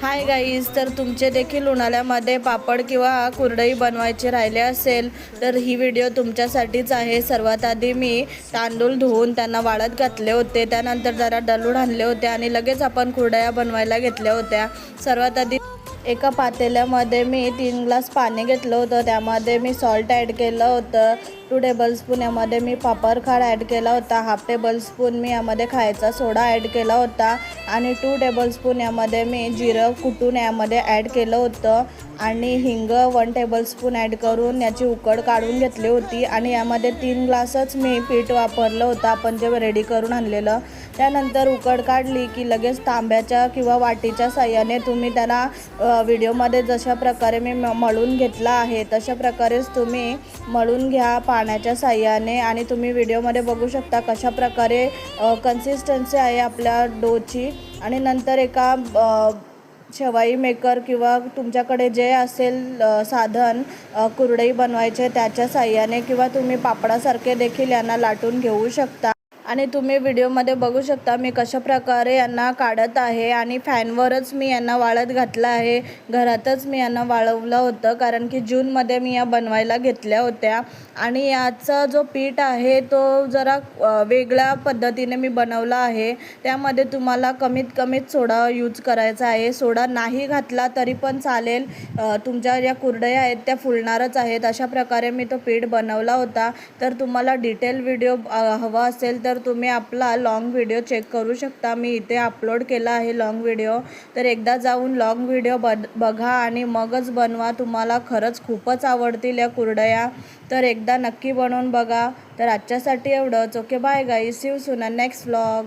Hi guys, तर तुमचे देखील उन्हाळ्यामध्ये पापड किंवा कुरडई बनवायचे राहिले असेल तर ही व्हिडिओ तुमच्यासाठीच आहे। सर्वात आधी मी तांदूळ धुवून त्यांना वाळत घातले होते, त्यानंतर जरा दळून आणले होते आणि लगेच आपण कुरडया बनवायला घेतल्या होत्या। सर्वात आधी एका पातेल्यामध्ये मी 3 ग्लास पाणी घेतलं होतं, त्यामध्ये मी सॉल्ट ॲड केलं होतं। 2 टेबलस्पून यामध्ये मी पापडखार ॲड केला होता। 1/2 टेबलस्पून मी यामध्ये खायचा सोडा ॲड केला होता आणि 2 टेबलस्पून यामध्ये मी जिरं कुटून यामध्ये ॲड केलं होतं आणि हिंग 1 टेबलस्पून ॲड करून याची उकड काढून घेतली होती आणि यामध्ये 3 ग्लासच मी पीठ वापरलं होतं आपण जे रेडी करून आणलेलं। त्यानंतर उकड काढली की लगेच तांब्याच्या किंवा वाटीच्या साह्याने तुम्ही त्याला व्हिडिओमध्ये जशा प्रकारे मी मळून घेतला आहे तशा प्रकारेच तुम्ही मळून घ्या पाण्याच्या साह्याने। आणि तुम्ही व्हिडिओमध्ये बघू शकता कशा प्रकारे कन्सिस्टन्सी आहे आपल्या डोची। आणि नंतर एका शेवाई मेकर किंवा तुमच्याकडे जे असेल साधन कुरडई बनवायचे त्याच्या साह्याने किंवा तुम्ही पापडासारखे देखील यांना लाटून घेऊ शकता। आणि तुम्ही व्हिडिओमध्ये बघू शकता मी कशा प्रकारे यांना काढत आहे आणि फॅनवरच मी यांना वाळत घातलं आहे। घरातच मी यांना वाळवलं होतं कारण की जूनमध्ये मी या बनवायला घेतल्या होत्या। आणि याचा जो पीठ आहे तो जरा वेगळ्या पद्धतीने मी बनवला आहे। त्यामध्ये तुम्हाला कमीत सोडा यूज करायचा आहे। सोडा नाही घातला तरी पण चालेल, तुमच्या ज्या कुरडया आहेत त्या फुलणारच आहेत। अशा प्रकारे मी तो पीठ बनवला होता। तर तुम्हाला डिटेल व्हिडिओ हवा असेल तर तुम्ही आपला लॉंग व्हिडिओ चेक करू शकता, मी इथे अपलोड केला आहे लॉंग व्हिडिओ। तर एकदा जाऊन लॉंग व्हिडिओ बघा आणि मगच बनवा, तुम्हाला खरंच खूपच आवडतील या कुरडया। तर एकदा नक्की बनवून बघा। तर आजच्यासाठी एवढंच। Okay, bye guys, see you soon in next vlog.